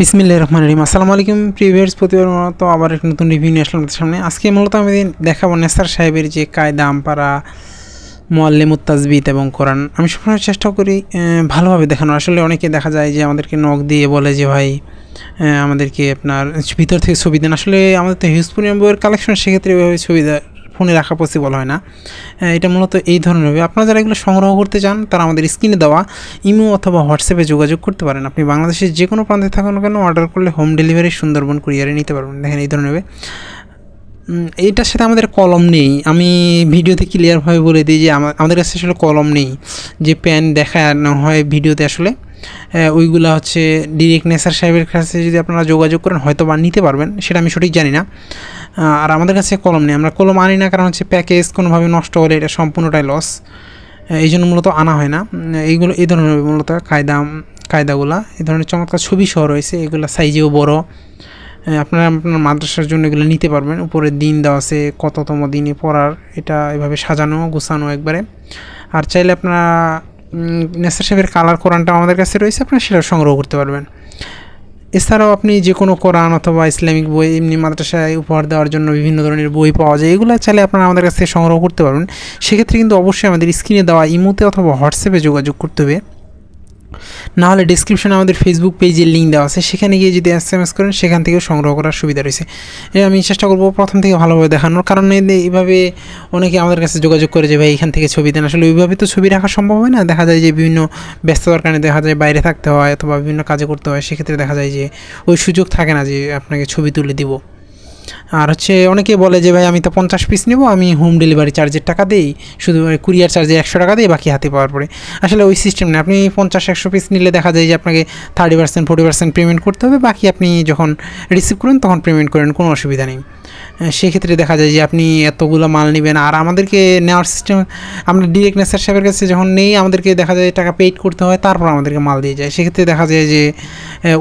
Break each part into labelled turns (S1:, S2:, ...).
S1: বিসমিল্লাহির রহমানির রহিম। আসসালামু আলাইকুম প্রিভিয়াস প্রতিবার মতো আবার একটা নতুন রিভিউ নিয়ে আসলাম আপনাদের সামনে। আজকে মূলত আমি দেখাবো নেসার সাহেবের যে কায়দা আমপারা মুআল্লিমুত তাজবিদ এবং কোরআন। আমি সবসময় চেষ্টা করি ভালোভাবে দেখানো। আসলে অনেকে দেখা যায় যে আমাদেরকে নক দিয়ে বলে যে ভাই আমাদেরকে আপনার ভিতর থেকে ছবি দেন। আসলে আমাদের তো হিউজ পরিমাণ বইয়ের কালেকশন, সেক্ষেত্রে ওইভাবে ছবি ফোনে রাখা পসিবল হয় না। এটা মূলত এই ধরনের হবে। আপনারা যারা এগুলো সংগ্রহ করতে চান তারা আমাদের স্ক্রিনে দেওয়া ইমো অথবা হোয়াটসঅ্যাপে যোগাযোগ করতে পারেন। আপনি বাংলাদেশের যে কোনো প্রান্তে থাকুন না কেন অর্ডার করলে হোম ডেলিভারি সুন্দরবন কুরিয়ারে নিতে পারবেন। দেখেন এই ধরনের হবে। এইটার সাথে আমাদের কলম নেই। আমি ভিডিওতে ক্লিয়ারভাবে বলে দিই যে আমাদের কাছে আসলে কলম নেই। যে পেন দেখানো হয় ভিডিওতে আসলে ওইগুলো হচ্ছে ডিরেক্ট নেসার সাহেবের কাছে যদি আপনারা যোগাযোগ করেন হয়তো বা নিতে পারবেন, সেটা আমি সঠিক জানি না। আর আমাদের কাছে কলম নেই, আমরা কলম আনি না, কারণ হচ্ছে প্যাকেজ কোনোভাবে নষ্ট হলে এটা সম্পূর্ণটাই লস। এই জন্য মূলত আনা হয় না। এইগুলো এই ধরনের মূলত কায়দাগুলো এই ধরনের চমৎকার ছবি সহ রয়েছে। এগুলো সাইজেও বড়। আপনারা আপনার মাদ্রাসার জন্য এগুলো নিতে পারবেন। উপরে দিন দেওয়া আছে, কততম দিনে পড়ার, এটা এভাবে সাজানো গোছানো একবারে। আর চাইলে আপনারা নেসার সাহেবের কালার কোরআনটা আমাদের কাছে রয়েছে, আপনারা সেটা সংগ্রহ করতে পারবেন। এছাড়াও আপনি যে কোনো কোরআন অথবা ইসলামিক বই এমনি মাদ্রাসায় উপহার দেওয়ার জন্য বিভিন্ন ধরনের বই পাওয়া যায়, এগুলো চাইলে আপনারা আমাদের কাছ থেকে সংগ্রহ করতে পারবেন। সেক্ষেত্রে কিন্তু অবশ্যই আমাদের স্ক্রিনে দেওয়া ইমোতে অথবা হোয়াটসঅ্যাপে যোগাযোগ করতে হবে। নাহলে ডিসক্রিপশনে আমাদের ফেসবুক পেজের লিঙ্ক দেওয়া আছে, সেখানে গিয়ে যদি SMS করেন সেখান থেকেও সংগ্রহ করার সুবিধা রয়েছে। আমি চেষ্টা করব প্রথম থেকে ভালোভাবে দেখানোর, কারণ এইভাবে অনেকে আমাদের কাছে যোগাযোগ করে যে ভাই এখান থেকে ছবি দেন। আসলে ওইভাবে তো ছবি রাখা সম্ভব হয় না। দেখা যায় যে বিভিন্ন ব্যস্ততার কারণে দেখা যায় বাইরে থাকতে হয় অথবা বিভিন্ন কাজে করতে হয়, সেক্ষেত্রে দেখা যায় যে ওই সুযোগ থাকে না যে আপনাকে ছবি তুলে দিব। আর হচ্ছে অনেকে বলে যে ভাই আমি তো 50 পিস নেব, আমি হোম ডেলিভারি চার্জের টাকা দিই, শুধু কুরিয়ার চার্জে 100 টাকা দিই, বাকি হাতে পাওয়ার পরে। আসলে ওই সিস্টেম না। আপনি 50-100 পিস নিলে দেখা যায় যে আপনাকে 30%-40% পেমেন্ট করতে হবে, বাকি আপনি যখন রিসিভ করেন তখন পেমেন্ট করেন, কোনো অসুবিধা নেই। সেক্ষেত্রে দেখা যায় যে আপনি এতগুলো মাল নেবেন। আর আমাদেরকে নেওয়ার সিস্টেম, আমরা ডিরেক্ট নেসার সাহেবের কাছে যখন নেই আমাদেরকে দেখা যায় টাকা পেইড করতে হয়, তারপর আমাদেরকে মাল দিয়ে যায়। সেক্ষেত্রে দেখা যায় যে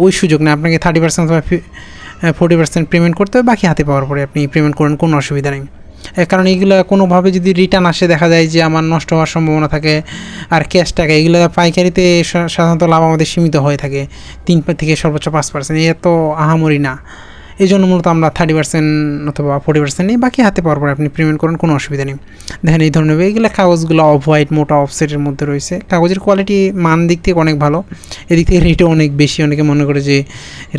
S1: ওই সুযোগ না, আপনাকে 30% অথবা 40% পেমেন্ট করতে হবে, বাকি হাতে পাওয়ার পরে আপনি পেমেন্ট করেন, কোনো অসুবিধা নেই। কারণ এইগুলো কোনোভাবে যদি রিটার্ন আসে দেখা যায় যে আমার নষ্ট হওয়ার সম্ভাবনা থাকে। আর ক্যাশ টাকা এগুলো পাইকারিতে সাধারণত লাভ আমাদের সীমিত হয়ে থাকে 3 থেকে সর্বোচ্চ 5%। এত আহামরি না। এই জন্য মূলত আমরা 30% অথবা 40% নিই, বাকি হাতে পাওয়ার পরে আপনি পেমেন্ট করেন, কোনো অসুবিধা নেই। দেখেন এই ধরনের এগুলো কাগজগুলো অফ হোয়াইট মোটা অফসেটের মধ্যে রয়েছে। কাগজের কোয়ালিটি মান দিক থেকে অনেক ভালো, এদিক থেকে রেটও অনেক বেশি। অনেকে মনে করে যে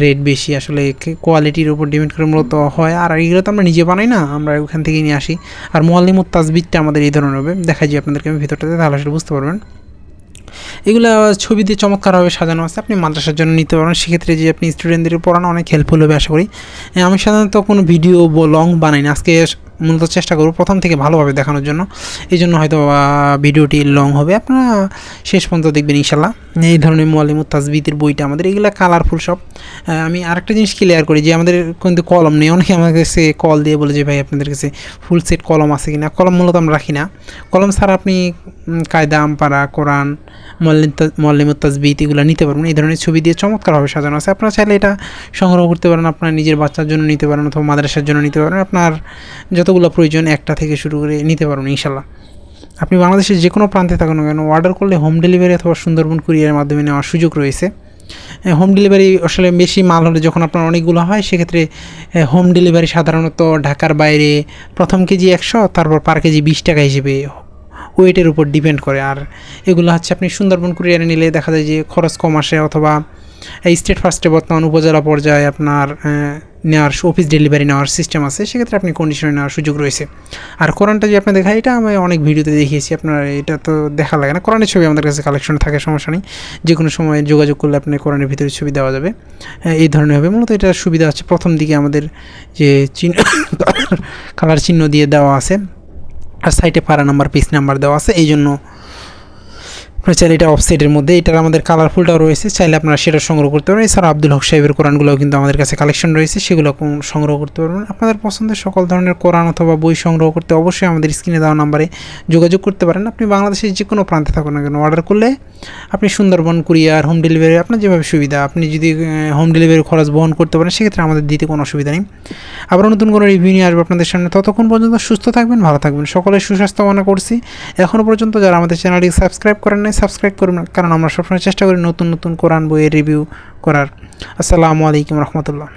S1: রেট বেশি, আসলে কোয়ালিটির উপর ডিপেন্ড করে মূলত হয়। আর এগুলো তো আমরা নিজে বানাই না, আমরা ওখান থেকে নিয়ে আসি। আর মুআল্লিমুত তাজবিদটা আমাদের এই ধরনের হবে, দেখাই যে আপনাদেরকে আমি ভিতরটাতে, তাহলে আসলে বুঝতে পারবেন। এগুলো ছবি দিয়ে চমৎকারভাবে সাজানো আছে, আপনি মাদ্রাসার জন্য নিতে পারেন। সেক্ষেত্রে যে আপনি স্টুডেন্টদের পড়ানো অনেক হেল্পফুল হবে আশা করি। আমি সাধারণত কোনো ভিডিও লং বানাই না, আজকে মূলত চেষ্টা করব প্রথম থেকে ভালোভাবে দেখানোর জন্য। এই জন্য হয়তো ভিডিওটি লং হবে, আপনারা শেষ পর্যন্ত দেখবেন ইনশাল্লাহ। এই ধরনের মুআল্লিমুত তাজবিদের বইটা আমাদের এগুলো কালারফুল সব। আমি আরেকটা জিনিস ক্লিয়ার করি যে আমাদের কিন্তু কলম নেই। অনেকে আমার কাছে কল দিয়ে বলে যে ভাই আপনাদের কাছে ফুল সেট কলম আছে কিনা। কলম মূলত আমরা রাখি না। কলম ছাড়া আপনি কায়দা আমপারা কোরআন মুআল্লিমুত তাজবিদ এগুলো নিতে পারবেন। এই ধরনের ছবি দিয়ে চমৎকারভাবে সাজানো আছে। আপনারা চাইলে এটা সংগ্রহ করতে পারেন, আপনার নিজের বাচ্চার জন্য নিতে পারেন অথবা মাদ্রাসার জন্য নিতে পারেন। আপনার যতগুলো প্রয়োজন একটা থেকে শুরু করে নিতে পারবেন ইনশাল্লাহ। আপনি বাংলাদেশের যে কোনো প্রান্তে থাকুন না কেন অর্ডার করলে হোম ডেলিভারি অথবা সুন্দরবন কুরিয়ারের মাধ্যমে নেওয়ার সুযোগ রয়েছে। হোম ডেলিভারি আসলে বেশি মাল হলে যখন আপনার অনেকগুলো হয়, সেক্ষেত্রে হোম ডেলিভারি সাধারণত ঢাকার বাইরে প্রথম কেজি 100, তারপর পার কেজি 20 টাকা হিসেবে ওয়েটের উপর ডিপেন্ড করে। আর এগুলো হচ্ছে আপনি সুন্দরবন কুরিয়ারে নিলে দেখা যায় যে খরচ কম আসে, অথবা এই স্টেট ফার্স্টে বর্তমান উপজেলা পর্যায়ে আপনার নেওয়ার অফিস ডেলিভারি নেওয়ার সিস্টেম আছে, সেক্ষেত্রে আপনি কন্ডিশনে নেওয়ার সুযোগ রয়েছে। আর কোরআনটা যে আপনি দেখায়, এটা আমি অনেক ভিডিওতে দেখিয়েছি, আপনার এটা তো দেখা লাগে না। কোরআনের ছবি আমাদের কাছে কালেকশনে থাকে, সমস্যা নেই। যে কোনো সময় যোগাযোগ করলে আপনি কোরআনের ভিতরে ছবি দেওয়া যাবে। এই ধরনের হবে। মূলত এটার সুবিধা হচ্ছে প্রথম দিকে আমাদের যে চিহ্ন কালার চিহ্ন দিয়ে দেওয়া আছে, আর সাইডে পারা নাম্বার পিস নাম্বার দেওয়া আছে। এই জন্য চাইলে এটা অফসাইডের মধ্যে, এটার আমাদের কালারফুলটাও রয়েছে, চাইলে আপনারা সেটা সংগ্রহ করতে পারেন। এছাড়া আব্দুল হক সাহেবের কোরআনগুলোও কিন্তু আমাদের কাছে কালেকশন রয়েছে, সেগুলো সংগ্রহ করতে পারবেন। আপনাদের পছন্দের সকল ধরনের কোরআন অথবা বই সংগ্রহ করতে অবশ্যই আমাদের স্ক্রিনে দেওয়া নাম্বারে যোগাযোগ করতে পারেন। আপনি বাংলাদেশের যে কোনো প্রান্তে থাকুন না কেন অর্ডার করলে আপনি সুন্দরবন কুরিয়ার হোম ডেলিভারি আপনার যেভাবে সুবিধা, আপনি যদি হোম ডেলিভারি খরচ বহন করতে পারেন, সেক্ষেত্রে আমাদের দিতে কোনো অসুবিধা নেই। আবার নতুন কোনো রিভিউ নিয়ে আসবো আপনাদের সামনে। ততক্ষণ পর্যন্ত সুস্থ থাকবেন, ভালো থাকবেন। সকলের সুস্বাস্থ্য কামনা করছি। এখনও পর্যন্ত যারা আমাদের চ্যানেলটি সাবস্ক্রাইব করেন নাই, চ্যানেল সাবস্ক্রাইব করুন, কারণ আমরা সবসময় চেষ্টা করি নতুন নতুন কোরআন বইয়ের রিভিউ করার। আসসালামু আলাইকুম রহমতুল্লাহ।